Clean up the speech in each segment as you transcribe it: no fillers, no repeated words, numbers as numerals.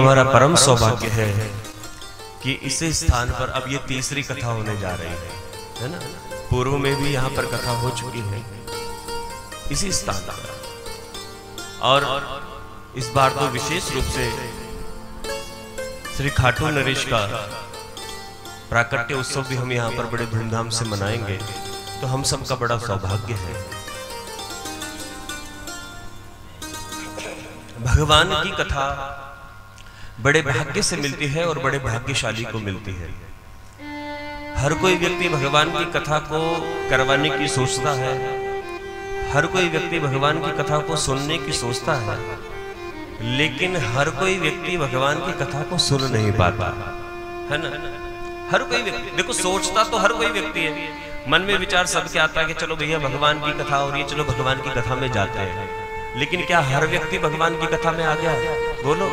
हमारा परम सौभाग्य है कि इस स्थान पर अब ये तीसरी कथा होने जा रही है ना। पूर्व में भी यहाँ पर कथा हो चुकी है इसी स्थान पर, और इस बार तो विशेष रूप से श्री खाटू नरेश का प्राकट्य उत्सव भी हम यहाँ पर बड़े धूमधाम से मनाएंगे। तो हम सबका बड़ा सौभाग्य है। भगवान की कथा बड़े भाग्य से मिलती है और बड़े भाग्यशाली को मिलती है। हर कोई व्यक्ति भगवान की कथा को करवाने की सोचता है, हर कोई व्यक्ति भगवान की कथा को सुनने की सोचता है, लेकिन हर कोई व्यक्ति भगवान की कथा को सुन नहीं पाता है ना। हर कोई व्यक्ति देखो, सोचता तो हर कोई व्यक्ति है, मन में विचार सबके आता है कि चलो भैया भगवान की कथा हो रही है, चलो भगवान की कथा में जाते हैं। लेकिन क्या हर व्यक्ति भगवान की कथा में आ गया है? बोलो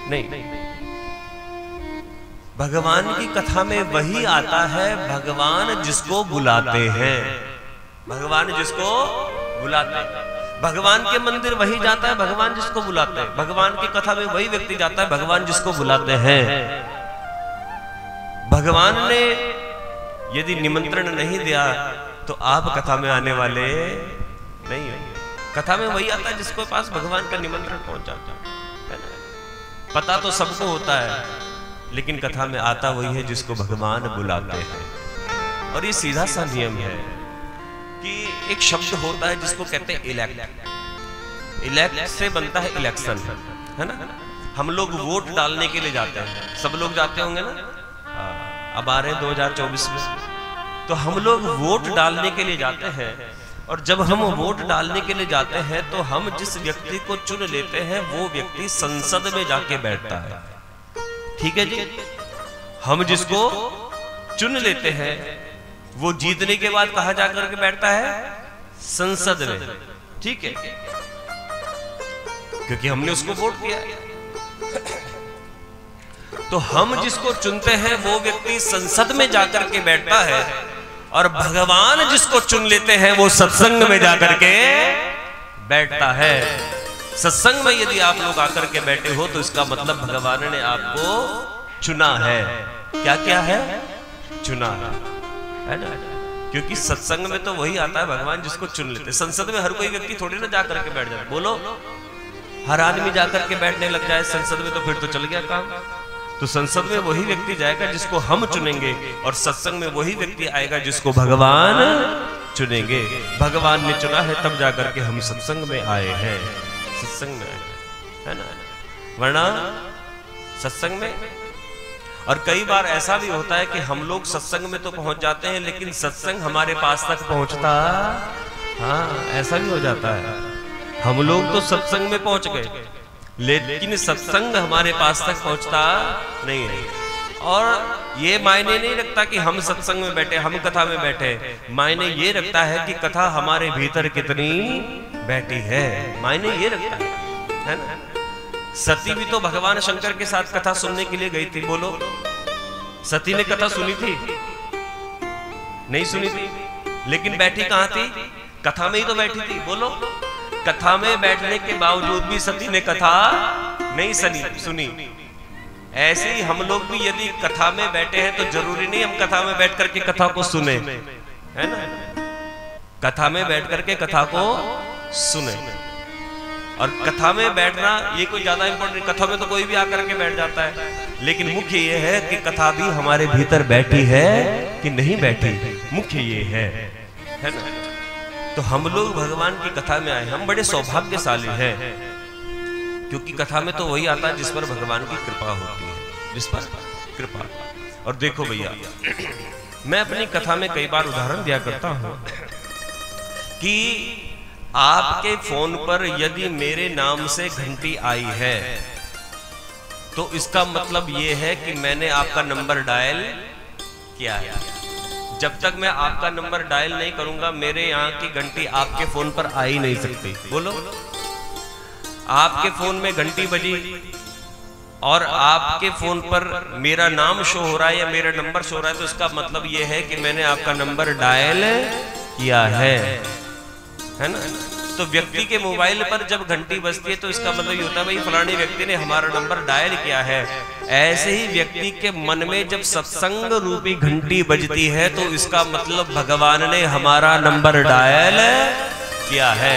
नहीं। भगवान की कथा में वही आता है भगवान जिसको बुलाते हैं, भगवान जिसको बुलाते हैं। भगवान के मंदिर वही जाता है भगवान जिसको बुलाते हैं। भगवान की कथा में वही व्यक्ति जाता है भगवान जिसको बुलाते हैं। भगवान ने यदि निमंत्रण नहीं दिया तो आप कथा में आने वाले नहीं हो। कथा में वही आता है जिसको पास भगवान का निमंत्रण पहुंच जाता है ना। पता तो सबको होता है, लेकिन कथा में आता वही है जिसको भगवान बुलाते हैं। और ये सीधा सा नियम है कि एक शब्द होता है जिसको कहते हैं इलेक्ट। इलेक्ट से बनता है इलेक्शन, है ना। हम लोग वोट डालने के लिए जाते हैं, सब लोग जाते होंगे ना। अब आ रहे हैं 2024 में, तो हम लोग वोट डालने के लिए जाते हैं। और जब हम वोट डालने के लिए जाते हैं तो हम जिस व्यक्ति को चुन लेते हैं वो व्यक्ति संसद में जाके बैठता है। ठीक है जी। हम जिसको चुन लेते हैं वो जीतने के बाद कहां जाकर के बैठता है? संसद में। ठीक है, क्योंकि हमने उसको वोट दिया है। तो हम जिसको चुनते हैं वो व्यक्ति संसद में जाकर के बैठता है, और भगवान जिसको चुन लेते हैं वो सत्संग में जाकर के बैठता है। सत्संग में यदि आप लोग आकर के बैठे हो तो इसका मतलब भगवान ने आपको चुना है। क्या क्या है? चुना है ना। क्योंकि सत्संग में तो वही आता है भगवान जिसको चुन लेते। संसद में हर कोई व्यक्ति थोड़ी ना जाकर के बैठ जाए। बोलो, हर आदमी जाकर के बैठने लग जाए संसद में तो फिर तो चल गया काम। तो संसद में वही व्यक्ति जाएगा जिसको हम चुनेंगे, और सत्संग में वही व्यक्ति आएगा जिसको भगवान चुनेंगे। भगवान ने चुना है तब जाकर के हम सत्संग में आए हैं, सत्संग में आए, है ना। वरना सत्संग में, और कई बार ऐसा भी होता है कि हम लोग सत्संग में तो पहुंच जाते हैं लेकिन सत्संग हमारे पास तक पहुंचता, हाँ ऐसा भी हो जाता है। हम लोग तो सत्संग में पहुंच गए लेकिन सत्संग हमारे पास तक पहुंचता नहीं है। और ये मायने नहीं रखता कि हम सत्संग में बैठे, हम कथा में बैठे, मायने ये रखता है कि कथा हमारे भीतर कितनी बैठी है, मायने ये रखता है ना। सती भी तो भगवान शंकर के साथ कथा सुनने के लिए गई थी। बोलो, सती ने कथा सुनी थी? नहीं सुनी थी, लेकिन बैठी कहां थी? कथा में ही तो बैठी थी। बोलो, कथा में बैठने के बावजूद भी सती ने कथा नहीं सुनी। ऐसे ही हम लोग भी यदि कथा में बैठे हैं तो जरूरी नहीं हम कथा में बैठ करके कथा को सुने, है ना। कथा में बैठ करके कथा को सुने। और कथा में बैठना ये कोई ज्यादा इंपॉर्टेंट, कथा में तो कोई भी आकर के बैठ जाता है, लेकिन मुख्य ये है कि कथा भी हमारे भीतर बैठी है कि नहीं बैठी, मुख्य ये है ना। तो हम लोग भगवान की कथा में आए, हम बड़े सौभाग्यशाली हैं, क्योंकि कथा में तो वही आता है जिस पर भगवान की कृपा होती है, जिस पर कृपा। और देखो भैया, मैं अपनी कथा में कई बार उदाहरण दिया करता हूं कि आपके फोन पर यदि मेरे नाम से घंटी आई है तो इसका मतलब ये है कि मैंने आपका नंबर डायल किया है। जब तक मैं आपका नंबर डायल नहीं करूंगा मेरे यहाँ की घंटी आपके फोन पर आ ही नहीं सकती। बोलो, आपके फोन में घंटी बजी और आपके फोन पर मेरा नाम शो हो रहा है या मेरा नंबर शो हो रहा है तो इसका मतलब यह है कि मैंने आपका नंबर डायल किया है ना। तो व्यक्ति के मोबाइल पर जब घंटी बजती है तो इसका मतलब ये होता है भाई फलाने व्यक्ति ने हमारा नंबर डायल किया है। ऐसे ही व्यक्ति के मन में जब सत्संग रूपी घंटी बजती है तो इसका मतलब भगवान ने हमारा नंबर डायल किया है,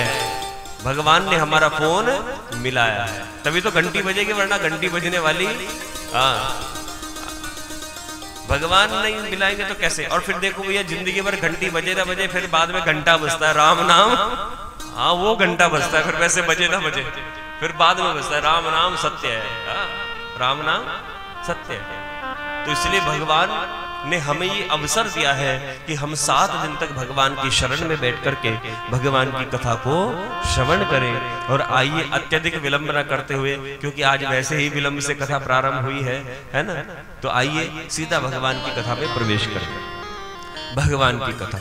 भगवान ने हमारा फोन मिलाया है, तभी तो घंटी बजेगी, वरना घंटी बजने वाली भगवान नहीं मिलाएंगे तो कैसे। और फिर देखो भैया जिंदगी भर घंटी बजे ना बजे, फिर बाद में घंटा बजता है राम नाम, हाँ वो घंटा बजता है, फिर वैसे बजे ना बजे फिर बाद में बजता है राम नाम सत्य है, राम नाम सत्य है। तो इसलिए भगवान ने हमें ये अवसर दिया है कि हम 7 दिन तक भगवान की शरण में बैठ करके भगवान की कथा को श्रवण करें। और आइए अत्यधिक विलंब न करते हुए, क्योंकि आज वैसे ही विलंब से कथा प्रारंभ हुई है ना, तो आइए सीधा भगवान की कथा में प्रवेश करें। भगवान की कथा,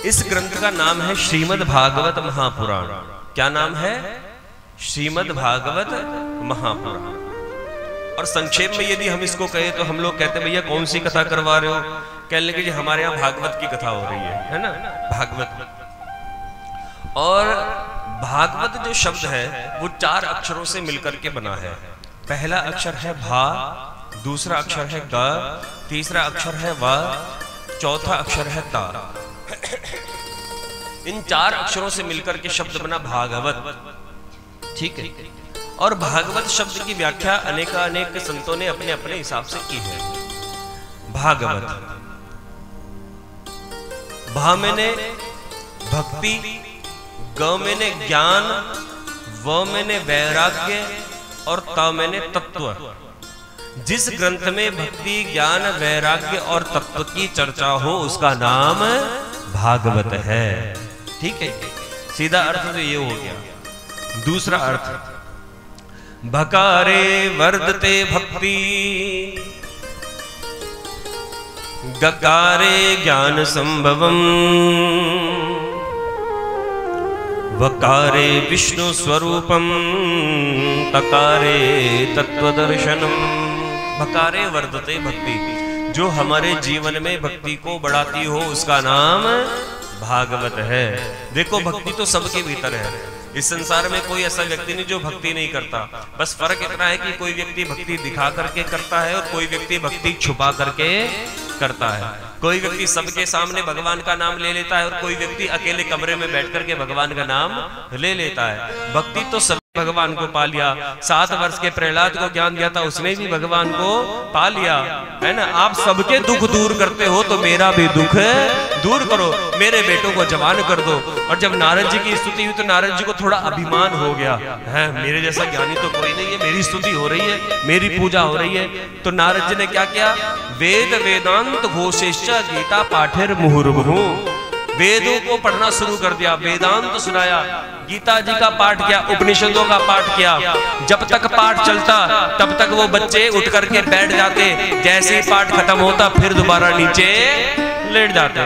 इस ग्रंथ का नाम है श्रीमद् भागवत महापुराण। क्या नाम है? श्रीमद् भागवत महापुराण। और संक्षेप में यदि हम इसको कहें तो हम लोग कहते हैं भैया कौन सी कथा करवा रहे हो? कहने लगे जी हमारे यहाँ भागवत की कथा हो रही है ना, भागवत। और भागवत जो शब्द है वो 4 अक्षरों से मिलकर के बना है। पहला अक्षर है भा, दूसरा अक्षर है ग, तीसरा अक्षर है व, चौथा अक्षर है ता। इन 4 अक्षरों से मिलकर के शब्द बना भागवत। ठीक है। और भागवत शब्द की व्याख्या अनेक संतों ने अपने अपने हिसाब से की है। भागवत, भा मैंने भक्ति, ग मैंने ज्ञान, व मैंने वैराग्य और त मैंने तत्व। जिस ग्रंथ में भक्ति, ज्ञान, वैराग्य और तत्व की चर्चा हो उसका नाम भागवत है। ठीक है, सीधा अर्थ तो ये हो गया। दूसरा अर्थ, भकारे वर्धते भक्ति, गकारे ज्ञान संभवम, वकारे विष्णु स्वरूपम, तकारे तत्वदर्शनम। भकारे वर्धते भक्ति, जो हमारे जीवन में भक्ति को बढ़ाती हो उसका नाम भागवत है। देखो भक्ति तो सबके भीतर है, इस संसार में कोई ऐसा व्यक्ति नहीं जो भक्ति नहीं करता। बस फर्क इतना है कि कोई व्यक्ति भक्ति दिखा करके करता है और कोई व्यक्ति भक्ति छुपा करके करता है। कोई व्यक्ति सबके सामने भगवान का नाम ले लेता है और कोई व्यक्ति अकेले कमरे में बैठ करके भगवान का नाम ले लेता है। भक्ति तो सब भगवान को पा लिया। 7 वर्ष के प्रहलाद को ज्ञान दिया था, उसने भी भगवान को पा लिया, है ना। आप सबके दुख दूर करते हो तो मेरा भी दुख दूर करो, मेरे बेटों को जवान कर दो। और जब नारद जी की स्तुति हुई तो नारद जी को थोड़ा अभिमान हो गया है, मेरे जैसा ज्ञानी तो कोई नहीं है, मेरी स्तुति हो रही है, मेरी पूजा हो रही है। तो नारद जी ने क्या किया? वेद वेदांत घोषेश्च गीता पाठेर मुहुर्मुहु, वेदों को पढ़ना शुरू कर दिया, वेदांत सुनाया, गीता जी का पाठ किया, उपनिषदों का पाठ किया। जब तक पाठ चलता तब तक वो बच्चे उठ करके बैठ जाते, जैसे ही पाठ खत्म होता फिर दोबारा नीचे लेट जाते।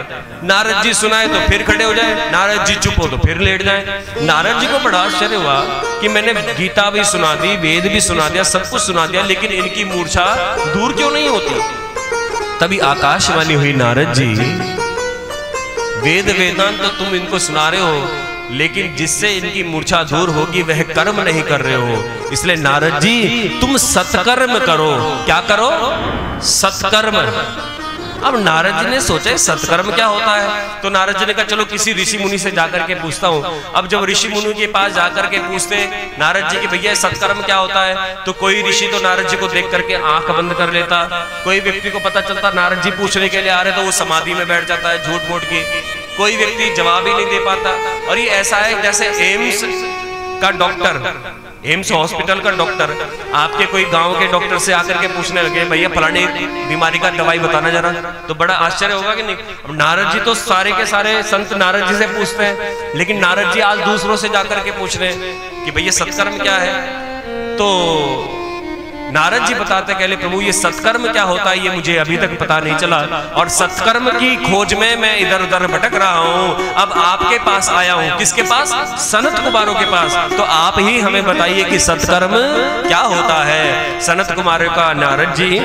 नारद जी सुनाए तो फिर खड़े हो जाए, नारद जी चुप हो तो फिर लेट जाए। नारद जी को बड़ा आश्चर्य हुआ कि मैंने गीता भी सुना दी, वेद भी सुना दिया, सब कुछ सुना दिया, लेकिन इनकी मूर्छा दूर क्यों नहीं होती? तभी आकाशवाणी हुई, नारद जी वेद वेदांत तो तुम इनको सुना रहे हो, लेकिन जिससे इनकी मूर्छा दूर होगी वह कर्म नहीं कर रहे हो। इसलिए नारद जी तुम सत्कर्म करो। क्या करो? सत्कर्म। अब नारद जी ने सोचा सत्कर्म क्या होता है, तो नारद जी ने कहा चलो किसी ऋषि मुनि से जाकर के पूछता हूँ। अब जब ऋषि मुनि के पास जाकर के पूछते नारद जी कि भैया सत्कर्म क्या होता है, तो कोई ऋषि तो नारद जी को देख करके आंख बंद कर लेता। कोई व्यक्ति को पता चलता नारद जी पूछने के लिए आ रहे तो वो समाधि में बैठ जाता है झूठ मूठ की, कोई व्यक्ति जवाब ही नहीं दे पाता। और ये ऐसा है जैसे एम्स का डॉक्टर, एम्स हॉस्पिटल का डॉक्टर आपके कोई गांव के डॉक्टर से आकर के पूछने लगे भैया फलानी बीमारी का दवाई बताना जरा, तो बड़ा आश्चर्य होगा कि नहीं। अब नारद जी तो सारे के सारे संत नारद जी से पूछते हैं, लेकिन नारद जी आज दूसरों से जाकर के पूछ रहे हैं कि भैया सत्कर्म क्या है। तो नारद जी बताते कहले प्रभु ये सत्कर्म क्या होता है ये मुझे अभी तक पता नहीं चला, और सत्कर्म की खोज में मैं इधर उधर भटक रहा हूँ। अब आपके पास आया हूँ। किसके पास? सनत कुमारों के पास। तो आप ही हमें बताइए कि सत्कर्म क्या होता है। सनत कुमारों का नारद जी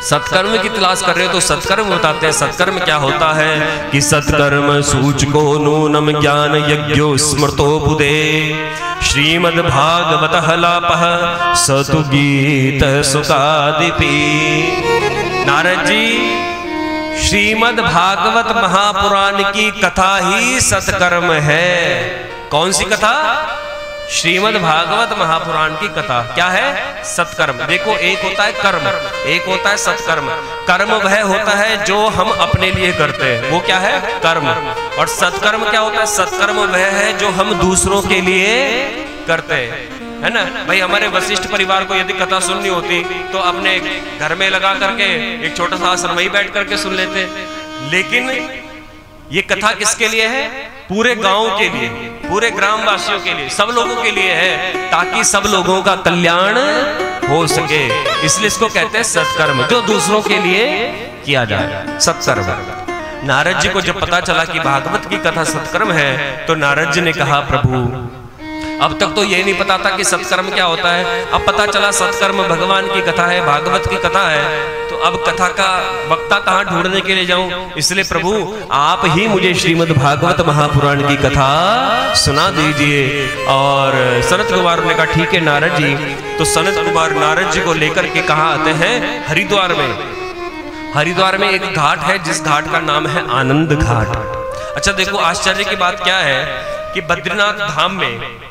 सत्कर्म की तलाश कर रहे हो तो सत्कर्म बताते हैं। सत्कर्म क्या होता है कि सत्कर्म सूचको नूनम ज्ञान यज्ञो स्मृतो बुधे श्रीमद् भागवत लापः सतु गीत सुखादिपि। नारद जी, श्रीमद् भागवत महापुराण की कथा ही सत्कर्म है। कौन सी कथा? श्रीमद् भागवत महापुराण की कथा। क्या है? सत्कर्म। देखो, एक होता है कर्म, एक होता है सत्कर्म। कर्म वह होता है जो हम अपने लिए करते हैं, वो क्या है? कर्म। और सत्कर्म क्या होता है? सत्कर्म वह है जो हम दूसरों के लिए करते हैं, है ना। भाई, हमारे वशिष्ठ परिवार को यदि कथा सुननी होती तो अपने घर में लगा करके एक छोटा सा आश्रम ही बैठ करके सुन लेते। लेकिन ये कथा किसके लिए है? पूरे गांव के लिए, पूरे ग्रामवासियों के लिए, सब लोगों के लिए है, ताकि सब लोगों का कल्याण हो सके। इसलिए इसको कहते हैं सत्कर्म, जो दूसरों के लिए किया जाए, सत्कर्म। नारद जी को जब पता चला कि भागवत की कथा सत्कर्म है तो नारद जी ने कहा, प्रभु, अब तक तो ये नहीं पता था कि सत्कर्म क्या होता है, अब पता चला सत्कर्म भगवान की कथा है, भागवत की कथा है, तो अब कथा का वक्ता कहाँ ढूंढने के लिए जाऊं? इसलिए प्रभु, आप ही मुझे श्रीमद् भागवत महापुराण की कथा सुना दीजिए। और सनत कुमार ने कहा, ठीक है नारद जी। तो सनत कुमार नारद जी को लेकर के कहाँ आते हैं? हरिद्वार में। हरिद्वार में एक घाट है जिस घाट का नाम है आनंद घाट। अच्छा देखो, आश्चर्य की बात क्या है कि बद्रीनाथ धाम में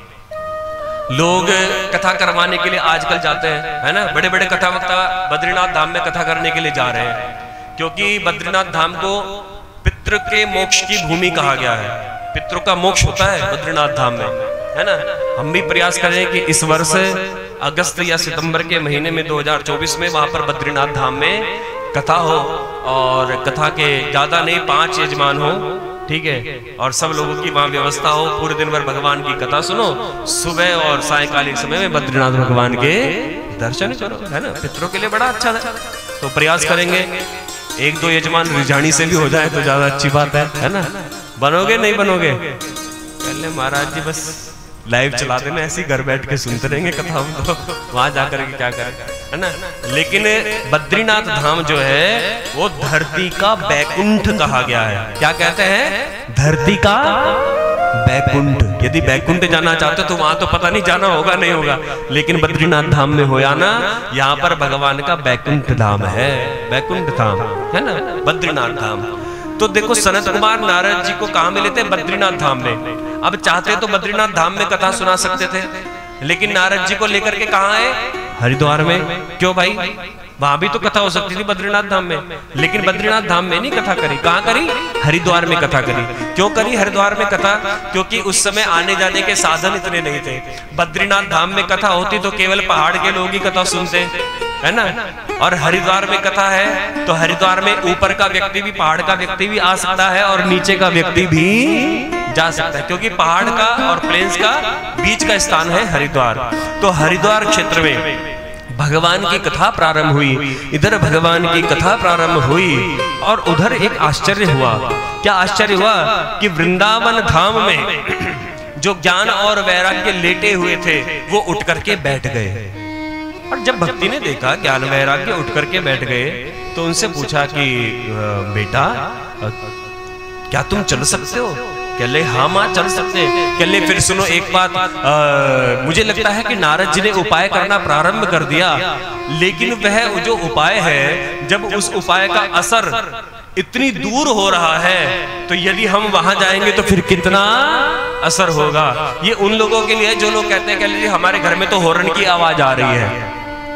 लोग कथा करवाने के लिए आजकल जाते हैं, है ना। बड़े बड़े कथा वक्ता बद्रीनाथ धाम में कथा करने के लिए जा रहे हैं, क्योंकि बद्रीनाथ धाम को पितृ के मोक्ष की भूमि कहा गया है। पितरों का मोक्ष होता है बद्रीनाथ धाम में, है ना। हम भी प्रयास करें कि इस वर्ष अगस्त या सितंबर के महीने में 2024 में वहां पर बद्रीनाथ धाम में कथा हो, और कथा के ज्यादा नहीं 5 यजमान हो, ठीक है, और सब लोगों की वहां व्यवस्था हो। पूरे दिन भर भगवान की कथा सुनो, सुबह और सायकालिक समय में बद्रीनाथ भगवान के दर्शन करो, है ना। पितरों के लिए बड़ा अच्छा है। तो प्रयास करेंगे 1-2 यजमान रिझानी से भी हो जाए तो ज्यादा अच्छी बात है ना। बनोगे नहीं बनोगे? पहले महाराज जी बस लाइव चला देना, ऐसे ही घर बैठ के सुनते रहेंगे कथा, तो वहां जाकर के क्या करें, है ना। लेकिन बद्रीनाथ धाम जो है वो धरती का बैकुंठ कहा गया है। क्या कहते हैं? धरती का बैकुंठ। यदि बैकुंठ जाना चाहते हो तो वहां तो पता नहीं जाना होगा नहीं होगा, लेकिन बद्रीनाथ धाम में हो या ना, यहाँ पर भगवान का बैकुंठ धाम है, बैकुंठ धाम, है ना, बद्रीनाथ धाम। तो देखो, सनत कुमार नारद जी को कहाँ मिले थे? बद्रीनाथ धाम में। अब चाहते तो बद्रीनाथ धाम में कथा सुना सकते थे, लेकिन नारद जी को लेकर के कहाँ आए? हरिद्वार में। क्यों भाई? वहां भी तो कथा हो सकती थी बद्रीनाथ धाम में, लेकिन बद्रीनाथ धाम में नहीं कथा करी। कहाँ करी? हरिद्वार में कथा करी। क्यों करी हरिद्वार में कथा? क्योंकि उस समय आने जाने के साधन इतने नहीं थे। बद्रीनाथ धाम में कथा होती तो केवल पहाड़ के लोग ही कथा सुनते, है ना। और हरिद्वार में कथा है तो हरिद्वार में ऊपर का व्यक्ति भी, पहाड़ का व्यक्ति भी आ सकता है, और नीचे का व्यक्ति भी जा सकता है, क्योंकि पहाड़ का और प्लेन्स का बीच का स्थान है हरिद्वार। तो हरिद्वार क्षेत्र में भगवान की कथा प्रारंभ हुई। इधर भगवान की कथा प्रारंभ हुई और उधर एक आश्चर्य हुआ। क्या आश्चर्य हुआ? कि वृंदावन धाम में जो ज्ञान और वैराग्य लेटे हुए थे वो उठ करके बैठ गए। और जब भक्ति ने देखा ज्ञान वैराग्य उठ करके बैठ गए तो उनसे पूछा कि बेटा, क्या तुम चल सकते हो? कह ले, हाँ माँ चल सकते हैं। कह ले, फिर सुनो एक बात, मुझे लगता है कि नारद जी ने उपाय करना प्रारंभ कर दिया, लेकिन वह जो उपाय है, जब उस उपाय का असर इतनी दूर हो रहा है तो यदि हम वहां जाएंगे तो फिर कितना असर होगा। ये उन लोगों के लिए जो लोग कहते हैं कि हमारे घर में तो हॉर्न की आवाज आ रही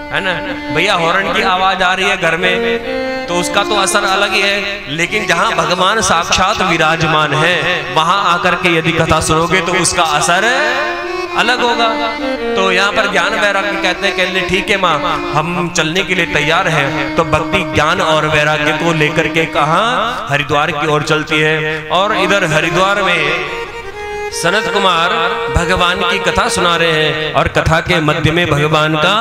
है ना। भैया, हॉर्न की आवाज आ रही है घर में तो उसका तो असर अलग ही है, लेकिन जहां भगवान साक्षात विराजमान है वहां आकर के यदि कथा सुनोगे तो उसका असर अलग होगा। तो यहाँ पर ज्ञान वैराग्य कहते हैं, ठीक है माँ, हम चलने के लिए तैयार हैं। तो भक्ति ज्ञान और वैराग्य को लेकर के कहाँ? हरिद्वार की ओर चलती है। और इधर हरिद्वार में सनत कुमार भगवान की कथा सुना रहे हैं और कथा के मध्य में भगवान का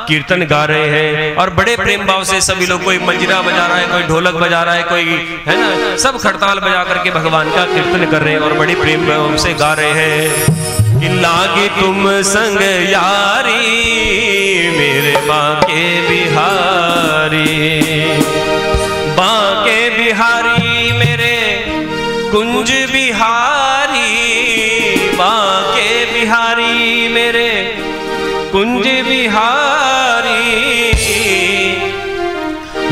कीर्तन गा रहे हैं, और बड़े प्रेम भाव से सभी लोग, कोई मंजीरा बजा रहा है, कोई ढोलक बजा रहा है, कोई, है ना, सब खड़ताल बजा करके भगवान का कीर्तन कर रहे हैं और बड़ी प्रेम भाव से गा रहे हैं कि लागे तुम संग यारी मेरे बांके बिहारी, बांके बिहारी मेरे कुंज बिहारी, बांके बिहारी मेरे कुंज बिहारी,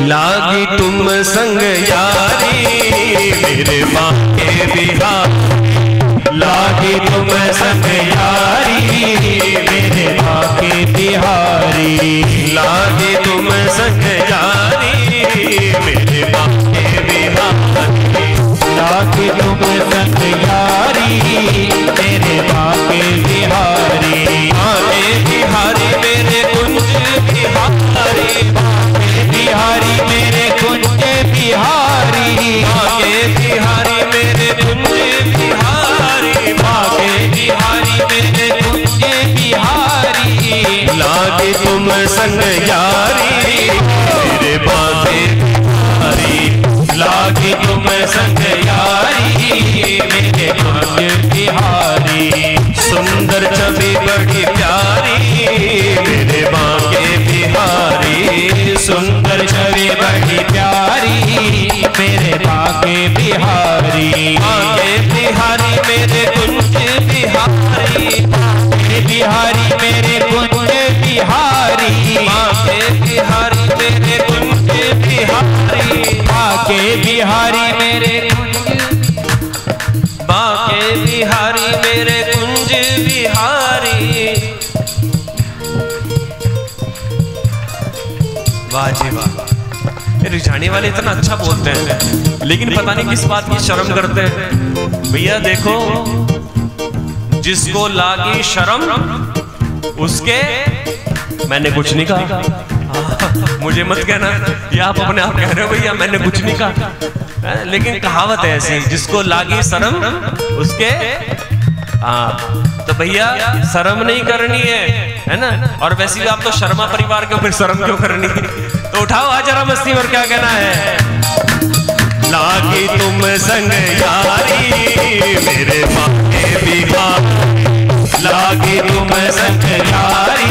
लागी तुम संग यारी मेरे बांके बिहारी, लागी तुम संग यारी मेरे बांके बिहारी, लागी तुम संग यारी मेरे बांके बिहारी, लागी तुम संग यारी मेरे बांके बिहारी, बांके बिहारी मेरे कुंज बिहारी, बांके बिहारी मेरे कुंज बिहारी, बांके बिहारी मेरे कुंज बिहारी, बांके बिहारी मेरे कुंज बिहारी, लागे तुम संग यारी मेरे बांके बिहारी, लागे तुम संग यारी मेरे कुंज बिहारी, सुंदर छवि बड़ी प्यारी मेरे बांके बिहारी, सुंदर छवि बड़ी प्यारी मेरे बांके बिहारी, बांके बिहारी मेरे कुंज बिहारी, बांके बिहारी मेरे कुंज बिहारी, बांके बिहारी मेरे कुंज बिहारी, बांके बिहारी मेरे कुंज, बांके बिहारी मेरे कुंज बिहारी। वाह जी वाह, रिझाने वाले इतना अच्छा बोलते हैं लेकिन पता नहीं किस बात की शर्म करते हैं। भैया देखो, जिसको लागी शर्म उसके, मैंने कुछ नहीं कहा, मुझे मत कहना ये आप अपने आप कह रहे हो भैया, मैंने कुछ नहीं कहा, लेकिन कहावत है ऐसी, जिसको लागी शर्म उसके। तो भैया शर्म नहीं करनी है ना, और वैसे भी आप तो शर्मा परिवार के, फिर शर्म क्यों करनी है? तो उठाओ आज जरा मस्ती, और क्या कहना है। लागी तुम संग यारी मेरे बांके बिहारी, लागी तुम संग यारी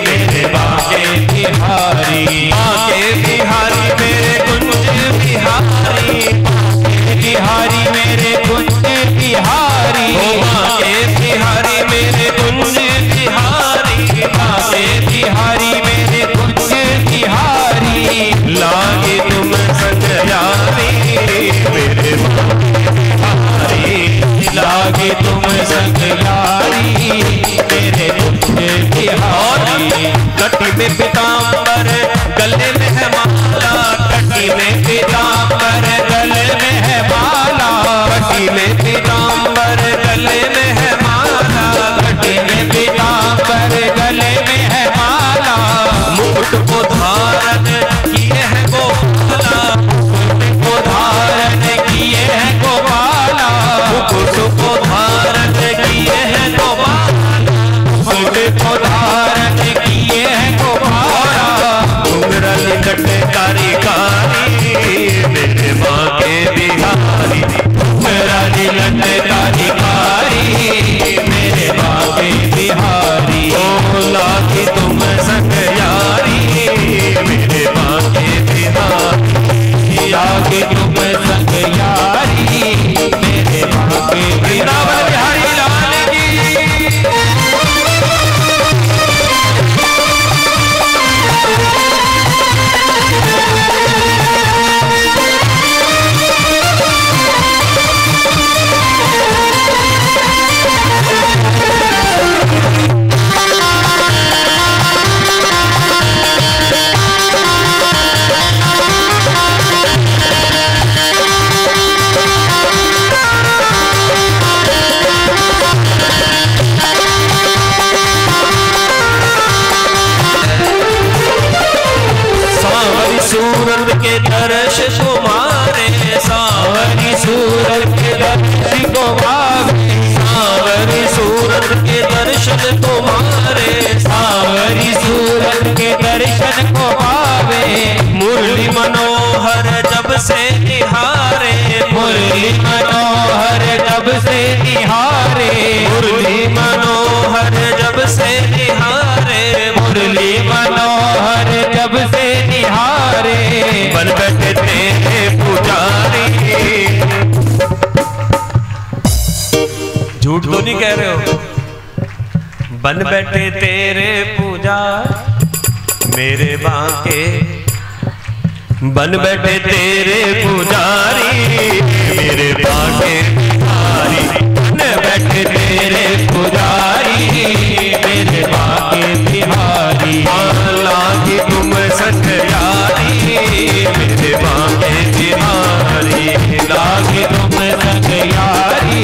मेरे बांके बिहारी, बांके बिहारी मेरे कुंज बिहारी, बांके बिहारी मेरे कुंज बिहारी, बांके बिहारी मेरे कुंज बिहारी, बांके बिहारी मेरे कुंज बिहारी, लागे तुम संग यारी मेरे बांके बिहारी, लागे तुम संग यारी मेरे कुंज बिहारी। कटी में पीतांबर गले में है माला, कटी में पीतांबर गले में है माला, कटी में पीतांबर गले में है माला, कटी में पीतांबर गले में है माला, मुकुट को धारण किए है गोपाला, मुकुट को धारण किए है गोपाला, मुकुट को धारण किए है गोपाला, मुकुट को धारण किए है गोपाला, घुंघरा लिकट कारी कारी मेरे बांके बिहारी, घुंघरा लिकट कारी कारी मेरे बांके बिहारी, ओ लागी तुम संग यारी मेरे बांके बिहारी, लागी तुम संग यारी मेरे बांके बिहारी, लाल की। सूरत के दर्श तुम्हारे, सावरी सूरत के दर्श को भावे, सावरी सूरत के दर्शन तुम्हारे, सावरी सूरत के दर्शन को भावे, मुरली मनोहर जब से निहारे, मुरली मनोहर जब से निहारे, मुरली मनोहर जब से निहारे, मुरली मनोहर जब से निहारे, नहीं कह रहे हो। बन बैठे तेरे पूजा मेरे बाके, बन बैठे तेरे पुजारी मेरे बाके बिहारी, बन बैठे तेरे पुजारी मेरे बाके बिहारी। लागी तुम संग यारी मेरे बाके बिहारी, लागी तुम संग यारी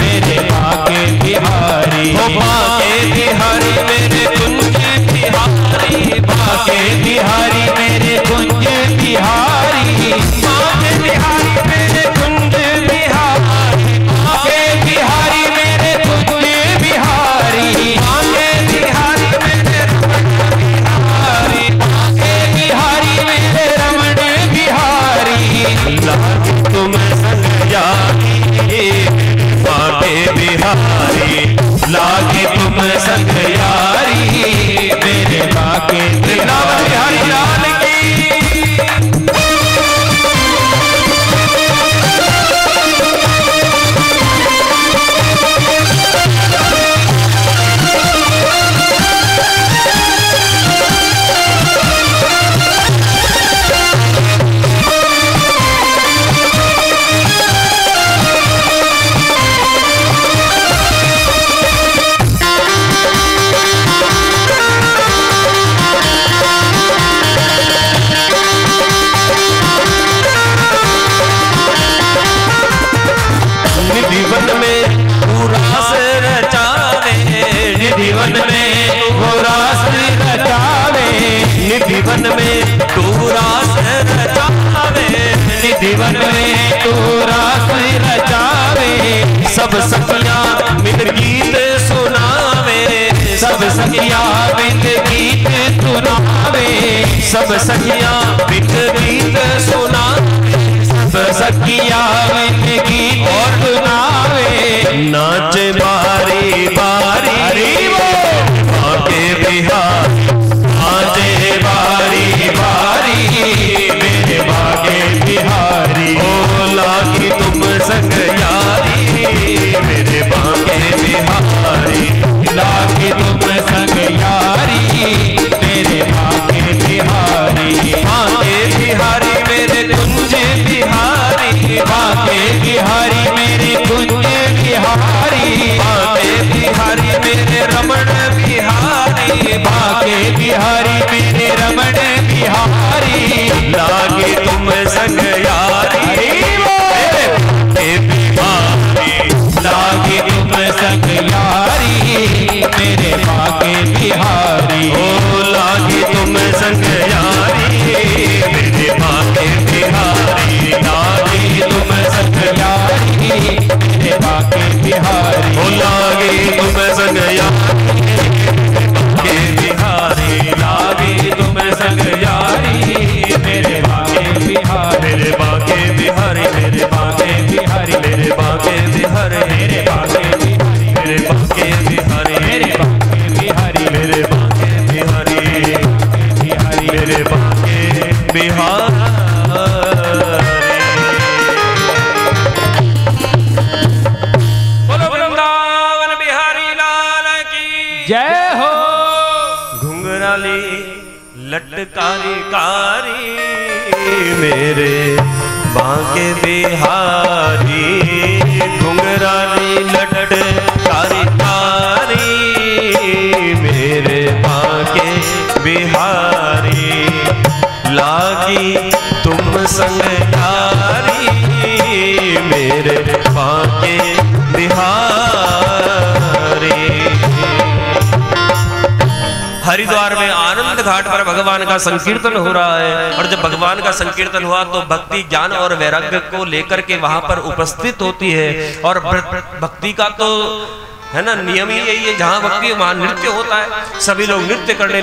मेरे बाके बिहारी। ओ बाके बिहारी मेरे कुंज बिहारी, बाके बिहारी मेरे कुंज बिहारी, बाके बिहारी मेरे कुंज बिहारी, बाके बिहारी मेरे कुंज बिहारी, बाके बिहारी मेरे बिहारी, बाके बिहारी मेरे रमण बिहारी। लागी तुम संग यारी बाके बिहारी, लागी तुम संग यारी मेरे बाके बिहारी। लाल की निधिवन में तू रास रचावे, निधिवन में तू रास रचावे, निधिवन में तू रास रचावे, निधिवन में तू रास रचावे। सब सखियां मिल गीत सुनावे, सब सखियां मिल गीत सुनावे, सब सखियां मिल गीत सुनावे, सब सखियां मिल गीत और सुनावे। नाच बारी बारी बाके बिहारी, नाचे बारी बारी मेरे बाके बिहारी। ओ लागी तुम संग यारी मेरे बाके बिहारी, लागी तुम संग यारी मेरे बाके बिहारी। बाके बिहारी मेरे कुंज बिहारी, बाके बिहारी मेरे कुंज बिहारी, बाके बिहारी मेरे रमण बिहारी, बाके बिहारी मेरे रमण बिहारी। लागे तुम संग यारी मेरे बाके बिहारी, लागे तुम संग यारी मेरे बाके बिहारी। ओ लागे तुम संग यारी मेरे बाके बिहारी, लागे तुम संग यारी मेरे बाके बिहारी। ओ लागे तुम संग यारी बाके बिहारी, लागे तुम संग यारी मेरे बाके बिहारी, मेरे बाके बिहारी, मेरे बाके बिहारी, मेरे बाके बिहारी, मेरे बाके बिहारी, मेरे बाके बिहारी, मेरे बाके बिहारी, मेरे बाके बिहारी, मेरे बाके बिहारी। बोलो वृंदावन बिहारी लाल की जय हो। घुंघराली लटकारी कारी मेरे बाके बिहारी, घुंघराली लटकारी कारी मेरे बाके बिहारी। लागी तुम संग यारी मेरे बाके बिहारी। हरिद्वार में आनंद घाट पर भगवान का संकीर्तन हो रहा है, और जब भगवान का संकीर्तन हुआ तो भक्ति ज्ञान और वैराग्य को लेकर के वहां पर उपस्थित होती है। और भक्ति का तो है ना नियम ही यही है, जहां भक्ति वहां नृत्य होता है। सभी लोग नृत्य करने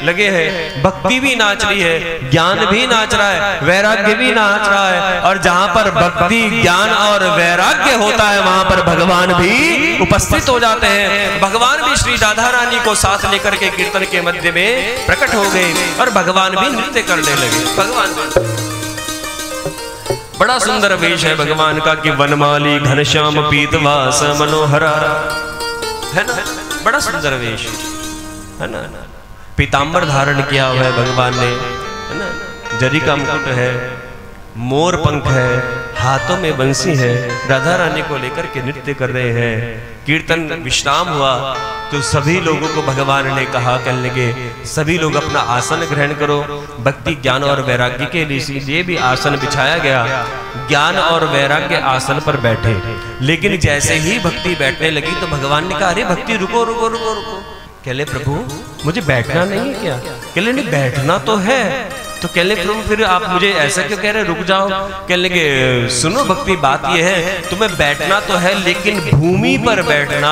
लगे हैं। भक्ति भी नाच रही है, ज्ञान भी नाच रहा है, वैराग्य भी नाच रहा है। और जहां पर भक्ति ज्ञान और वैराग्य होता है वहां पर भगवान भी उपस्थित हो जाते हैं। भगवान भी श्री राधा रानी को साथ लेकर के कीर्तन के मध्य में प्रकट हो गए और भगवान भी नृत्य करने लगे। भगवान बड़ा सुंदर वेश है भगवान का कि वनमाली घनश्याम पीतवास मनोहरा, है ना, बड़ा सुंदर वेश है ना। पीतांबर धारण किया हुआ है भगवान ने, है ना, जरी का मुकुट है, मोर पंख है, हाथों में बंसी है, राधा रानी को लेकर के नृत्य कर रहे हैं। कीर्तन विश्राम हुआ तो सभी लोगों को भगवान ने कहा, कहने लगे सभी लोग अपना आसन ग्रहण करो। भक्ति ज्ञान और वैराग्य के लिए भी आसन बिछाया गया, ज्ञान और वैराग्य आसन पर बैठे। लेकिन जैसे ही भक्ति बैठने लगी तो भगवान ने कहा, अरे भक्ति रुको रुको रुको रुको। कहले प्रभु मुझे बैठना नहीं है क्या? कहले नहीं बैठना तो है। तो कहले प्रभु फिर आप मुझे ऐसा क्यों कह रहे, रुक जाओ। कहने लगे सुनो भक्ति बात ये है, तुम्हें बैठना तो है लेकिन भूमि पर बैठना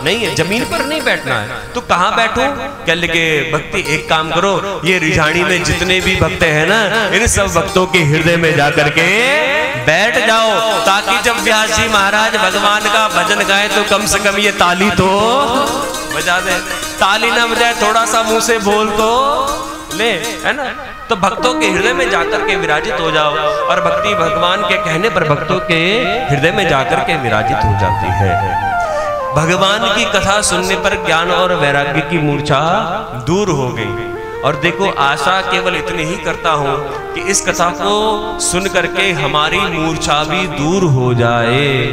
नहीं है, जमीन पर नहीं बैठना है। तो कहाँ बैठूं? कहने लगे भक्ति एक काम करो, ये रिझानी में जितने भी भक्त हैं ना, इन सब भक्तों के हृदय में जाकर के बैठ जाओ, ताकि जब व्यास जी महाराज भगवान का भजन गाए तो कम से कम ये ताली तो बजा दे। ताली ना बजाए थोड़ा सा मुंह से बोल तो ले, है ना। तो भक्तों के हृदय में जाकर के विराजित हो जाओ, और भक्ति भगवान के कहने पर भक्तों के हृदय में जाकर के विराजित हो जाती है। भगवान की कथा सुनने पर ज्ञान और वैराग्य की मूर्छा दूर हो गई। और देखो आशा केवल इतनी ही करता हूं कि इस कथा को सुन करके हमारी मूर्छा भी दूर हो जाए।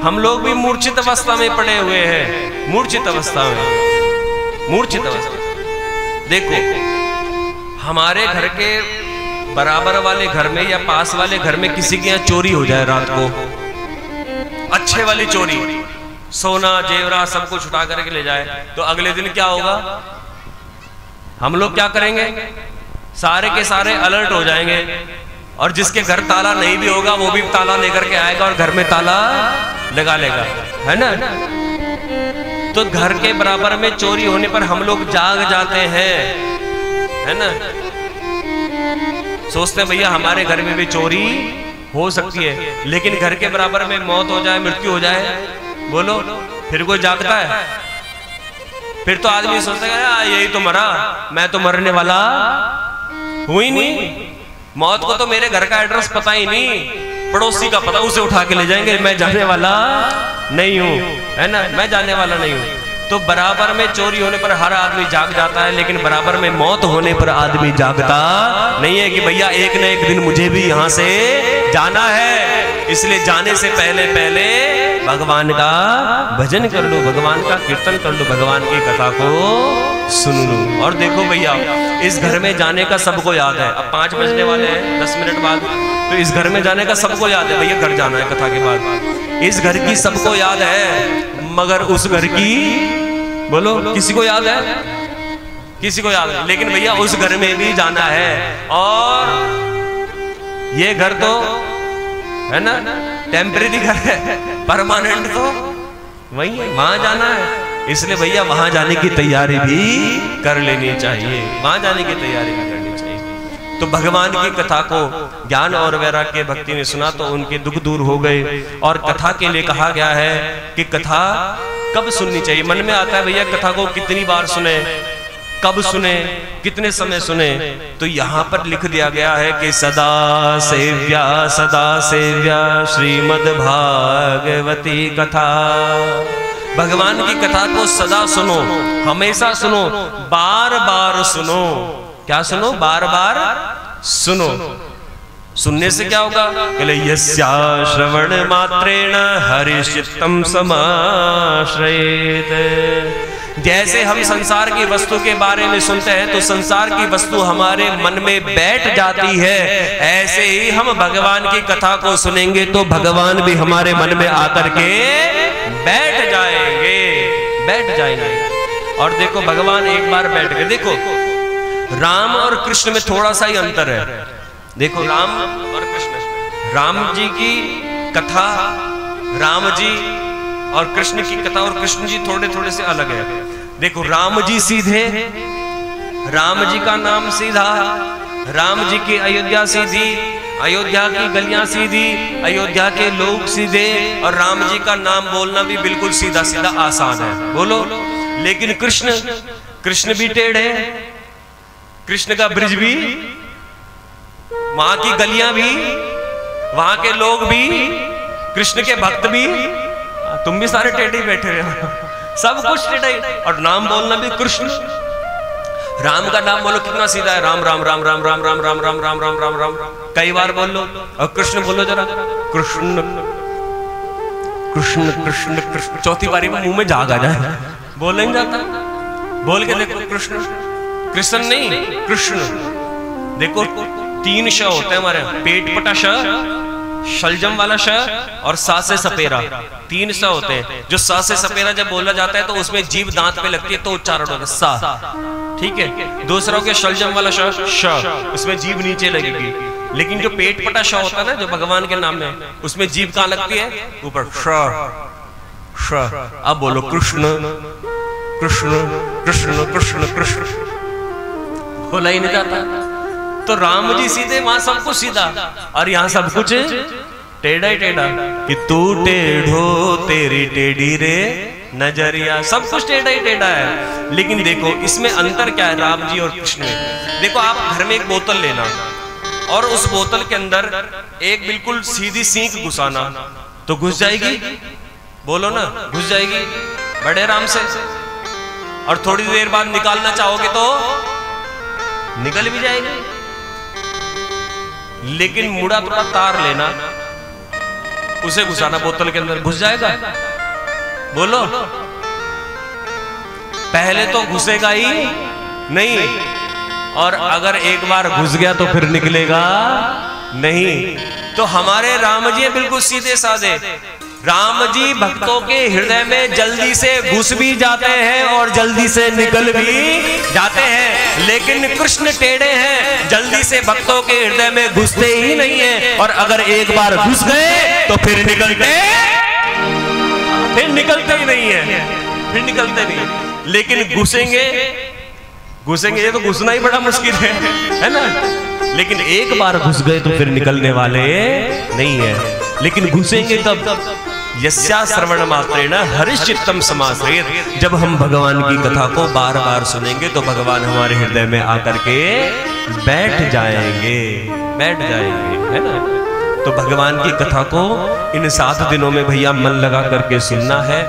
हम लोग भी मूर्छित अवस्था में पड़े हुए हैं, मूर्छित अवस्था में, मूर्छित अवस्था। देखो हमारे घर के बराबर वाले घर में या पास वाले घर में किसी के यहाँ चोरी हो जाए रात को, अच्छे वाली चोरी, सोना जेवरा सब कुछ उठा करके ले जाए, तो अगले दिन क्या होगा? हम लोग क्या करेंगे? सारे के सारे अलर्ट हो जाएंगे, और जिसके घर ताला नहीं भी होगा वो भी ताला लेकर के आएगा और घर में ताला लगा लेगा, है ना। तो घर के बराबर में चोरी होने पर हम लोग जाग जाते हैं, है ना, सोचते हैं भैया हमारे घर में भी चोरी हो सकती है। लेकिन घर के बराबर में मौत हो जाए, मृत्यु हो जाए, बोलो फिर कोई जागता है? फिर तो आदमी सोचता है यही तो मरा, मैं तो मरने वाला हुई नहीं, मौत को तो मेरे घर का एड्रेस पता ही नहीं, पड़ोसी का पता, उसे उठा के ले जाएंगे, मैं जाने वाला नहीं हूं, है ना, मैं जाने वाला नहीं हूं। तो बराबर में चोरी होने पर हर आदमी जाग जाता है, लेकिन बराबर में मौत होने पर आदमी जागता नहीं है कि भैया एक न एक दिन मुझे भी यहां से जाना है। इसलिए जाने से पहले पहले भगवान का भजन कर लो, भगवान का कीर्तन कर लो, भगवान की कथा को सुन लो। और देखो भैया इस घर में जाने का सबको याद है, अब 5 बजने वाले हैं, 10 मिनट बाद, तो इस घर में जाने का सबको याद है, भैया घर जाना है कथा के बाद। इस घर की सबको याद है, मगर उस घर की बोलो किसी को याद है? किसी को याद है, लेकिन भैया उस घर में भी जाना है। और ये घर तो है ना टेम्परेरी घर है, परमानेंट तो वही है, वहां जाना है। इसलिए भैया वहां जाने की तैयारी भी कर लेनी चाहिए, वहां जाने की तैयारी भी करनी चाहिए। तो भगवान की कथा को ज्ञान और वैराग्य भक्ति ने सुना तो उनके दुख दूर हो गए। और कथा के लिए कहा गया है कि कथा कब सुननी चाहिए। मन में आता है भैया कथा को कितनी बार सुने, कब सुने, कितने समय सुने, तो यहाँ पर लिख दिया गया है कि सदा सेव्या श्रीमद् भागवती कथा। भगवान की कथा को सदा सुनो, हमेशा सुनो, बार बार सुनो। क्या सुनो? बार बार सुनो। सुनने से क्या होगा? यस्या श्रवण मात्रेण हरिचित्तम समाश्रयेत। जैसे हम संसार की वस्तु के बारे में सुनते हैं तो संसार की वस्तु हमारे मन में बैठ जाती है, ऐसे ही हम भगवान की कथा को सुनेंगे तो भगवान भी हमारे मन में आकर के बैठ जाएंगे, बैठ जाएंगे। और देखो भगवान एक बार बैठ गए। देखो राम और कृष्ण में थोड़ा सा ही अंतर है। देखो राम और कृष्ण, राम जी की कथा, राम जी और कृष्ण की कथा और कृष्ण जी थोड़े थोड़े से अलग है। देखो राम जी सीधे, राम जी का नाम सीधा, राम जी की अयोध्या सीधी, अयोध्या की गलियां सीधी, अयोध्या के लोग सीधे, और राम जी का नाम बोलना भी बिल्कुल सीधा सीधा आसान है, बोलो। लेकिन कृष्ण भी टेढ़े, कृष्ण का ब्रिज भी, वहां की गलियां भी वहां के लोग भी, कृष्ण के भक्त भी, तुम भी सारे टेढ़े बैठे हुए हो, सब कुछ टेढ़ा ही। और नाम बोलना भी कृष्ण। राम का नाम बोलो कितना सीधा है, राम राम राम राम राम राम राम राम राम राम राम राम, कई बार बोल लो। और कृष्ण बोलो जरा, कृष्ण कृष्ण कृष्ण कृष्ण, चौथी बारी में मुंह में झाग आ जाए, बोल नहीं जाता। बोल के देखो, कृष्ण, कृष्ण नहीं कृष्ण। देखो 3 श होते हैं हमारे, पेट पटा श, शलजम वाला श और सा से सपेरा, 3 स होते हैं। जो सा से सपेरा जब बोला जाता है तो उसमें जीभ दांत पे लगती है तो उच्चारण होगा सा, ठीक है। दूसरा हो गया शलजम वाला श, उसमें जीभ नीचे लगेगी। लेकिन जो पेट पटा श होता है ना, जो भगवान के नाम में, उसमें जीभ कहाँ लगती है, ऊपर श। अब बोलो कृष्ण कृष्ण कृष्ण कृष्ण कृष्ण, बोला ही नहीं जाता। तो राम जी सीधे, वहां सब कुछ सीधा, और यहाँ सब कुछ टेढ़ा ही टेढ़ा। कि तू टेढ़ो तेरी टेढ़ी रे नजरिया, सब कुछ टेढ़ा ही टेढ़ा है। लेकिन देखो इसमें अंतर क्या है राम जी और कृष्ण में। देखो आप घर में एक बोतल लेना और उस बोतल के अंदर एक बिल्कुल सीधी सींक घुसाना, तो घुस जाएगी, बोलो ना, घुस जाएगी बड़े आराम से। और थोड़ी देर बाद निकालना चाहोगे तो निकल भी जाएगी। लेकिन मुड़ा थोड़ा तार लेना, उसे घुसाना बोतल के अंदर, घुस जाएगा, बोलो। पहले तो घुसेगा ही नहीं, और अगर एक बार घुस गया तो फिर निकलेगा नहीं। तो हमारे राम जी बिल्कुल सीधे साधे। राम जी भक्तों के हृदय में जल्दी से घुस भी जाते हैं और जल्दी से निकल भी जाते हैं। लेकिन कृष्ण टेढ़े हैं, जल्दी से भक्तों के हृदय में घुसते ही नहीं है, और अगर एक बार घुस गए तो फिर निकलते ही नहीं है, फिर निकलते नहीं। लेकिन घुसेंगे, ये तो घुसना ही बड़ा मुश्किल है ना। लेकिन एक बार घुस गए तो फिर निकलने वाले नहीं है। लेकिन घुसेंगे तब, यस्या श्रवण मात्रेण हरिश्चित्तम समाश्रयेत्। जब हम भगवान की कथा को बार बार सुनेंगे तो भगवान हमारे हृदय में आकर के बैठ जाएंगे, है ना। तो भगवान की कथा को इन 7 दिनों में भैया मन लगा करके सुनना है।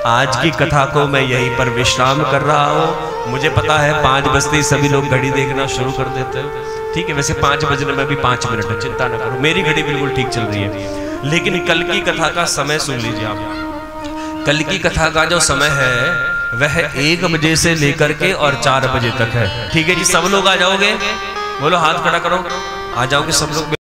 आज की कथा को मैं यहीं पर विश्राम कर रहा हूँ। मुझे पता है 5 बजते ही सभी लोग घड़ी देखना शुरू कर देते हैं, ठीक है। वैसे 5 बजने में भी 5 मिनट है, चिंता ना करो, मेरी घड़ी बिल्कुल ठीक चल रही है। लेकिन कल की कथा का समय सुन लीजिए आप। कल की कथा का जो समय है वह 1 बजे से लेकर के और 4 बजे तक है, ठीक है जी। सब लोग आ जाओगे, बोलो हाथ खड़ा करो, आ जाओगे सब लोग।